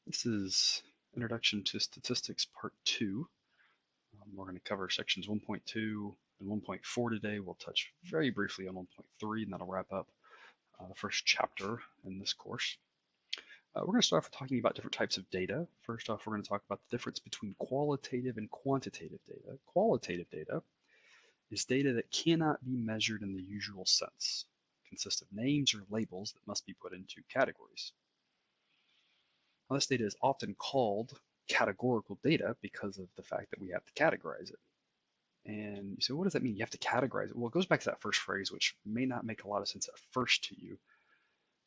This is Introduction to Statistics Part 2. We're going to cover sections 1.2 and 1.4 today. We'll touch very briefly on 1.3, and that'll wrap up the first chapter in this course. We're going to start off with talking about different types of data. First off, we're going to talk about the difference between qualitative and quantitative data. Qualitative data is data that cannot be measured in the usual sense. It consists of names or labels that must be put into categories. Now, this data is often called categorical data because of the fact that we have to categorize it. And you say, what does that mean? You have to categorize it. Well, it goes back to that first phrase, which may not make a lot of sense at first to you.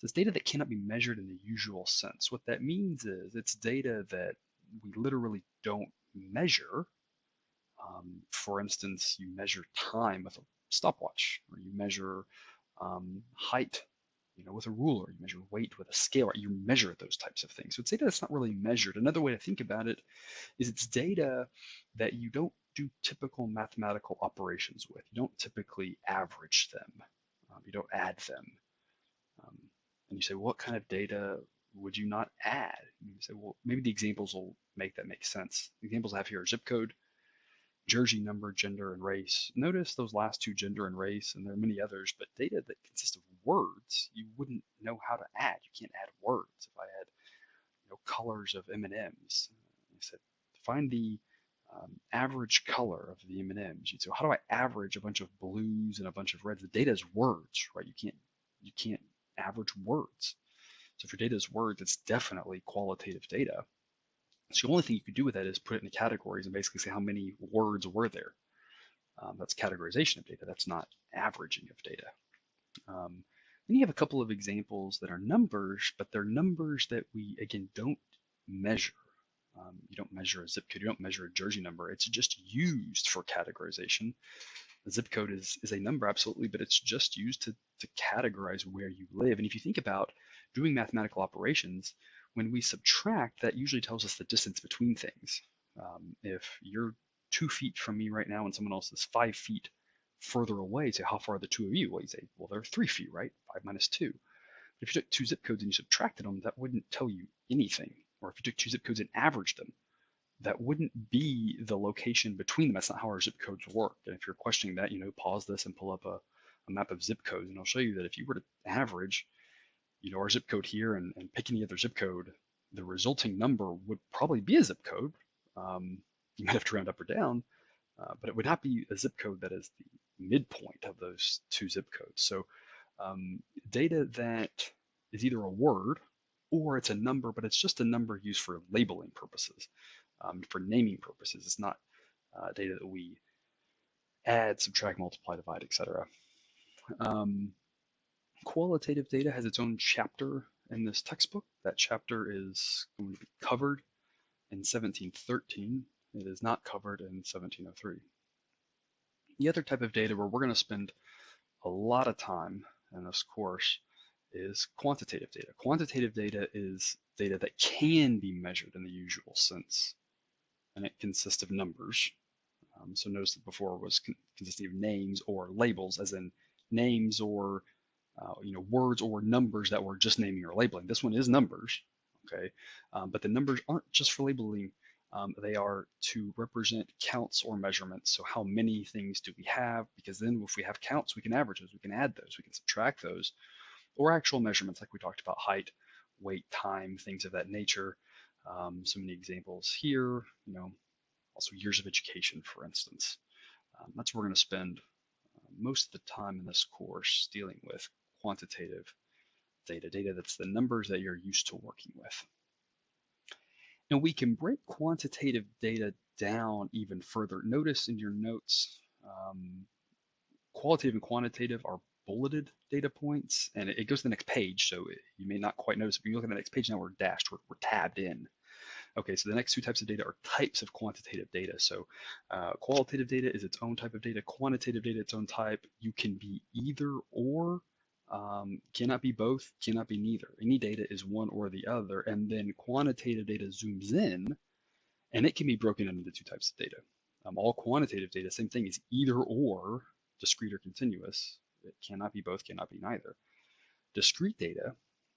It's data that cannot be measured in the usual sense. What that means is it's data that we literally don't measure. For instance, you measure time with a stopwatch, or you measure height with a ruler, you measure weight with a scale, right? You measure those types of things. So it's data that's not really measured. Another way to think about it is it's data that you don't do typical mathematical operations with. You don't typically average them. You don't add them. And you say, well, what kind of data would you not add? And you say, well, maybe the examples will make that make sense. The examples I have here are zip code, jersey number, gender, and race. Notice those last two, gender and race, and there are many others, but data that consists of words, you wouldn't know how to add. You can't add words. If I had colors of M&Ms, I said, find the average color of the M&Ms. You'd say, well, how do I average a bunch of blues and a bunch of reds? The data is words, right? You can't average words. So if your data is words, it's definitely qualitative data. So the only thing you could do with that is put it into categories and basically say how many words were there. That's categorization of data. That's not averaging of data. Then you have a couple of examples that are numbers, but they're numbers that we, again, don't measure. You don't measure a zip code. You don't measure a jersey number. It's just used for categorization. A zip code is a number, absolutely, but it's just used to categorize where you live. And if you think about doing mathematical operations, when we subtract, that usually tells us the distance between things. If you're 2 feet from me right now and someone else is 5 feet further away, say, how far are the two of you? Well, you say, well, they're 3 feet, right? 5 minus 2. If you took two zip codes and you subtracted them, that wouldn't tell you anything. Or if you took two zip codes and averaged them, that wouldn't be the location between them. That's not how our zip codes work. And if you're questioning that, pause this and pull up a map of zip codes, and I'll show you that if you were to average, our zip code here and pick any other zip code, the resulting number would probably be a zip code. You might have to round up or down, but it would not be a zip code that is the midpoint of those two zip codes. So data that is either a word or it's a number, but it's just a number used for labeling purposes, for naming purposes. It's not data that we add, subtract, multiply, divide, etc. Qualitative data has its own chapter in this textbook. That chapter is going to be covered in 1713. It is not covered in 1703. The other type of data where we're going to spend a lot of time in this course is quantitative data. Quantitative data is data that can be measured in the usual sense, and it consists of numbers. So notice that before it was consisting of names or labels, as in names or words or numbers that were just naming or labeling. This one is numbers, okay? But the numbers aren't just for labeling. They are to represent counts or measurements. So how many things do we have? Because then if we have counts, we can average those, we can add those, we can subtract those, or actual measurements like we talked about, height, weight, time, things of that nature. So many examples here, also years of education, for instance. That's what we're going to spend most of the time in this course dealing with quantitative data that's the numbers that you're used to working with. Now we can break quantitative data down even further. Notice in your notes, qualitative and quantitative are bulleted data points, and it goes to the next page, so you may not quite notice it, but you look at the next page now, we're dashed, we're tabbed in. Okay, so the next two types of data are types of quantitative data. So qualitative data is its own type of data, quantitative data its own type. You can be either or, cannot be both, cannot be neither. Any data is one or the other, and then quantitative data zooms in, and it can be broken into two types of data. All quantitative data, same thing, is either or, discrete or continuous. It cannot be both, cannot be neither. Discrete data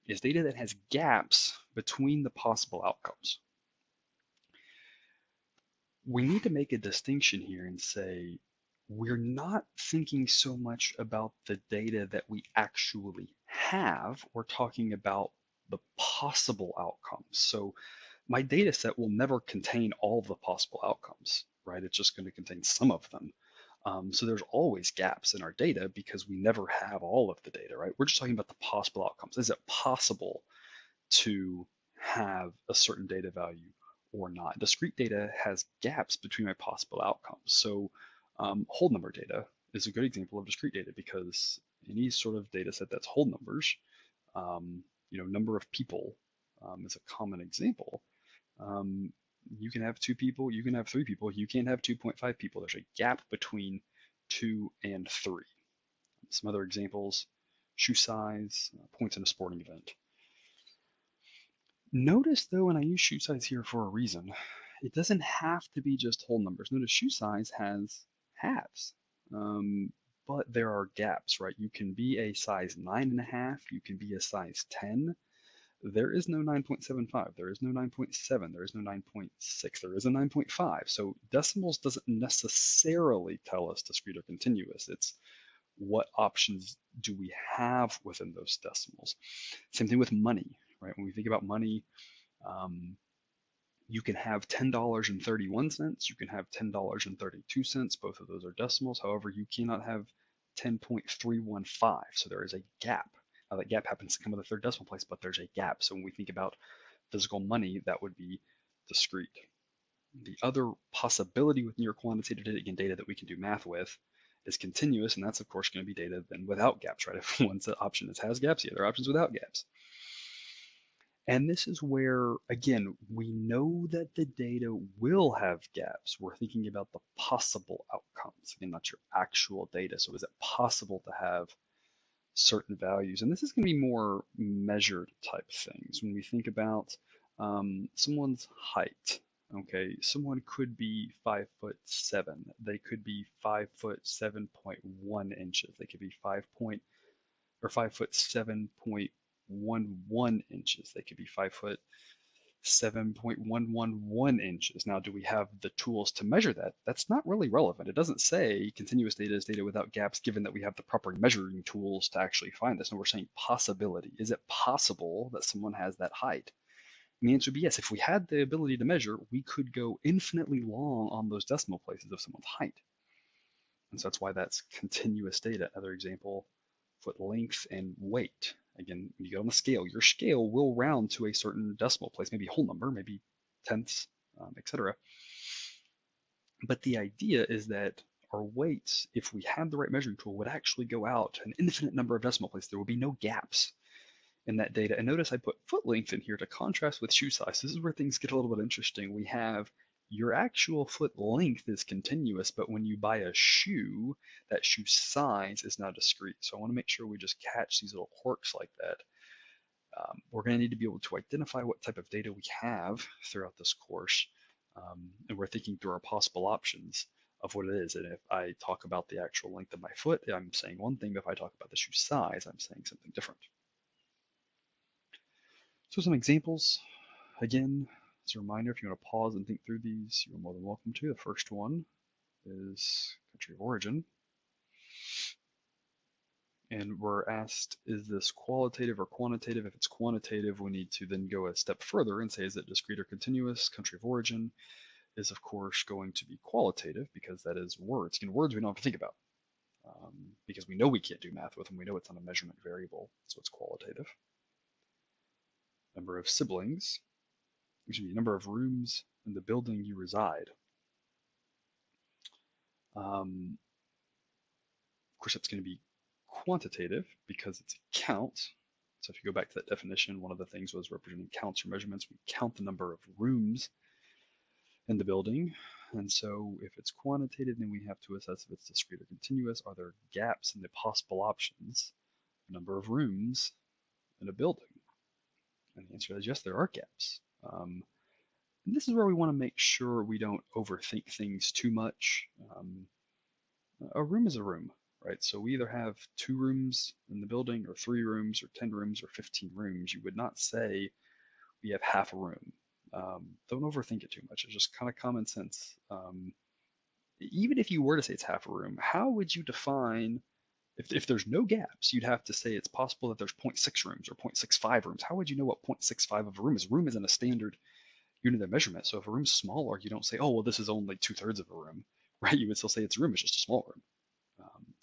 is data that has gaps between the possible outcomes. We need to make a distinction here and say we're not thinking so much about the data that we actually have. We're talking about the possible outcomes. So my data set will never contain all of the possible outcomes, right? It's just going to contain some of them. So there's always gaps in our data because we never have all of the data, right? We're just talking about the possible outcomes. Is it possible to have a certain data value or not? Discrete data has gaps between my possible outcomes. So whole number data is a good example of discrete data because any sort of data set that's whole numbers, number of people is a common example. You can have 2 people, you can have 3 people, you can't have 2.5 people. There's a gap between 2 and 3. Some other examples, shoe size, points in a sporting event. Notice though, and I use shoe size here for a reason, it doesn't have to be just whole numbers. Notice shoe size has halves, but there are gaps, right? You can be a size 9.5, you can be a size 10. There is no 9.75, there is no 9.7, there is no 9.6, there is a 9.5. So decimals doesn't necessarily tell us discrete or continuous. It's what options do we have within those decimals. Same thing with money, right? When we think about money, you can have $10.31, you can have $10.32. Both of those are decimals. However, you cannot have 10.315. So there is a gap. Now that gap happens to come with a third decimal place, but there's a gap. So when we think about physical money, that would be discrete. The other possibility within your quantitative data, again, data that we can do math with, is continuous, and that's of course going to be data then without gaps, right? If one's option has gaps, the other option's without gaps. And this is where, again, we know that the data will have gaps. We're thinking about the possible outcomes. Again, not your actual data. So is it possible to have certain values? And this is going to be more measured type things. When we think about someone's height, okay, someone could be 5'7". They could be 5'7.1 inches. They could be 5'7.11 inches. They could be 5'7.111 inches. Now, do we have the tools to measure that? That's not really relevant. It doesn't say continuous data is data without gaps, given that we have the proper measuring tools to actually find this. No, we're saying possibility. Is it possible that someone has that height? And the answer would be yes. If we had the ability to measure, we could go infinitely long on those decimal places of someone's height. And so that's why that's continuous data. Another example, foot length and weight. Again, when you get on the scale, your scale will round to a certain decimal place, maybe a whole number, maybe tenths, etc. But the idea is that our weights, if we had the right measuring tool, would actually go out an infinite number of decimal places. There will be no gaps in that data. And notice I put foot length in here to contrast with shoe size. This is where things get a little bit interesting. We have your actual foot length is continuous, but when you buy a shoe, that shoe size is now discrete. So I want to make sure we just catch these little quirks like that. We're going to need to be able to identify what type of data we have throughout this course. And we're thinking through our possible options of what it is. And if I talk about the actual length of my foot, I'm saying one thing, but if I talk about the shoe size, I'm saying something different. So some examples. Again, as a reminder, if you want to pause and think through these, you're more than welcome to. The first one is country of origin. And we're asked, is this qualitative or quantitative? If it's quantitative, we need to then go a step further and say, is it discrete or continuous? Country of origin is, of course, going to be qualitative because that is words. Again, words we don't have to think about because we know we can't do math with them. We know it's not a measurement variable, so it's qualitative. Number of siblings, excuse me, number of rooms in the building you reside. Of course, it's going to be quantitative because it's a count. So if you go back to that definition, one of the things was representing counts or measurements. We count the number of rooms in the building. And so if it's quantitative, then we have to assess if it's discrete or continuous. Are there gaps in the possible options? Number of rooms in a building? And the answer is yes, there are gaps. And this is where we want to make sure we don't overthink things too much. A room is a room, right? So we either have 2 rooms in the building or 3 rooms or 10 rooms or 15 rooms. You would not say you have half a room. Don't overthink it too much. It's just kind of common sense. Even if you were to say it's half a room, how would you define if there's no gaps? You'd have to say it's possible that there's zero point 0.6 rooms or 0.65 rooms. How would you know what 0.65 of a room is? A room isn't a standard unit of measurement. So if a room's smaller, you don't say, oh, well, this is only 2/3 of a room, right? You would still say it's a room, it's just a small room.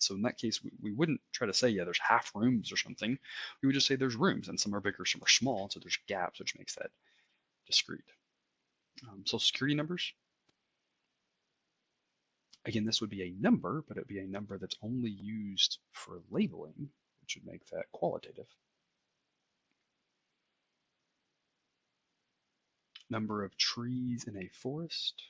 So in that case, we wouldn't try to say, yeah, there's half rooms or something. We would just say there's rooms, and some are bigger, some are small, so there's gaps, which makes that discrete. Social security numbers. Again, this would be a number, but it would be a number that's only used for labeling, which would make that qualitative. Number of trees in a forest.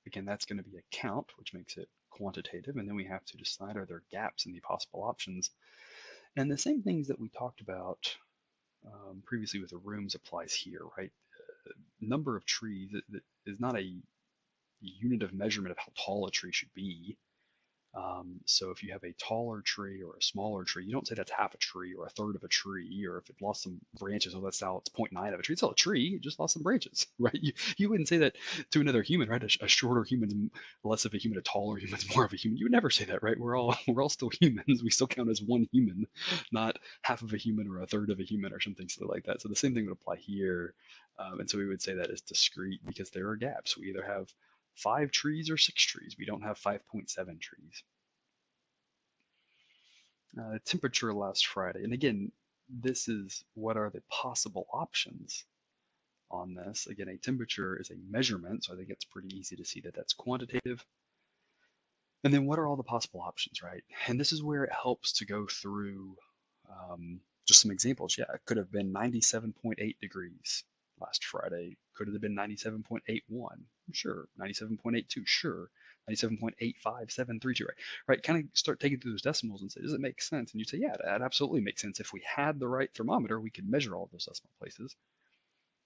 Again, that's going to be a count, which makes it quantitative, and then we have to decide, are there gaps in the possible options? And the same things that we talked about previously with the rooms applies here, right? Number of trees is not a unit of measurement of how tall a tree should be. So if you have a taller tree or a smaller tree, you don't say that's half a tree or a third of a tree, or if it lost some branches, oh, that's now it's 0.9 of a tree. It's still a tree, it just lost some branches, right? You wouldn't say that to another human, right? A shorter human's less of a human, a taller human's more of a human. You would never say that, right? We're all still humans. We still count as one human, not half of a human or a third of a human or something silly like that. So the same thing would apply here. And so we would say that is discrete because there are gaps. We either have 5 trees or 6 trees. We don't have 5.7 trees. Temperature last Friday. And again, this is what are the possible options on this. Again, a temperature is a measurement, so I think it's pretty easy to see that that's quantitative. And then what are all the possible options, right? And this is where it helps to go through just some examples. Yeah, it could have been 97.8 degrees last Friday. Could it have been 97.81? Sure. 97.82? Sure. 97.85732, right? Right. Kind of start taking through those decimals and say, does it make sense? And you say, yeah, that absolutely makes sense. If we had the right thermometer, we could measure all of those decimal places,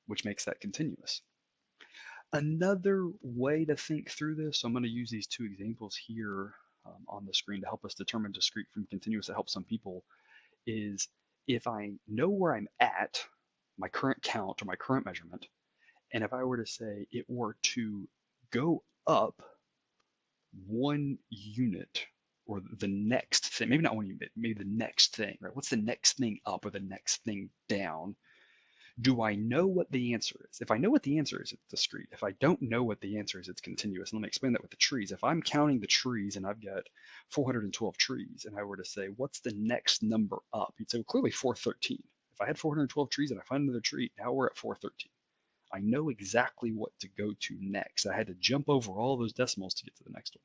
which makes that continuous. Another way to think through this, so I'm going to use these 2 examples here on the screen to help us determine discrete from continuous to help some people, is if I know where I'm at, my current count or my current measurement, and if I were to say it were to go up 1 unit or the next thing, maybe not 1 unit, maybe the next thing, right? What's the next thing up or the next thing down? Do I know what the answer is? If I know what the answer is, it's discrete. If I don't know what the answer is, it's continuous. And let me explain that with the trees. If I'm counting the trees and I've got 412 trees, and I were to say, what's the next number up? You'd say, well, clearly 413. If I had 412 trees and I find another tree, now we're at 413. I know exactly what to go to next. I had to jump over all those decimals to get to the next one.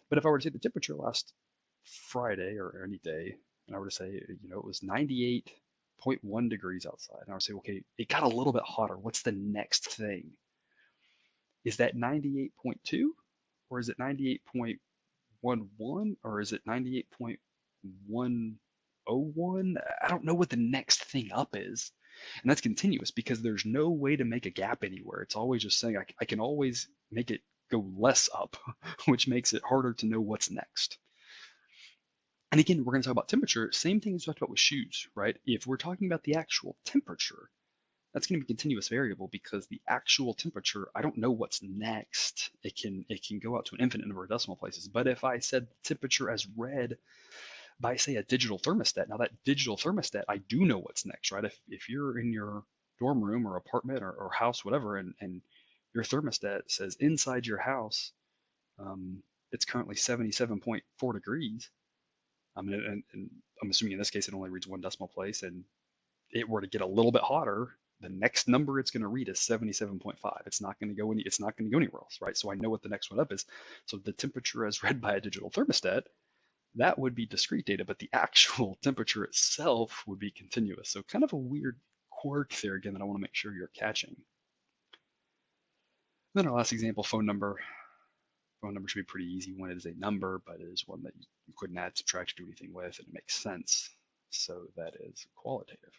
But if I were to say the temperature last Friday or any day, and I were to say, it was 98.1 degrees outside, and I would say, okay, it got a little bit hotter. What's the next thing? Is that 98.2, or is it 98.11, or is it 98.101? I don't know what the next thing up is. And that's continuous because there's no way to make a gap anywhere. It's always just saying I can always make it go less up, which makes it harder to know what's next. And again, we're going to talk about temperature. Same thing as we talked about with shoes, right? If we're talking about the actual temperature, that's going to be a continuous variable because the actual temperature, I don't know what's next. It can go out to an infinite number of decimal places. But if I said temperature as read by, say, a digital thermostat, now that digital thermostat, I do know what's next, right? If you're in your dorm room or apartment or house, whatever, and your thermostat says inside your house, it's currently 77.4 degrees. And I'm assuming in this case it only reads 1 decimal place, and it were to get a little bit hotter, the next number it's going to read is 77.5. It's not going to go anywhere else, right? So I know what the next one up is. So the temperature as read by a digital thermostat, that would be discrete data, but the actual temperature itself would be continuous. So kind of a weird quirk there again that I want to make sure you're catching. Then our last example, phone number. Phone number should be pretty easy one. It is a number, but it is one that you couldn't add, subtract, or do anything with, and it makes sense. So that is qualitative.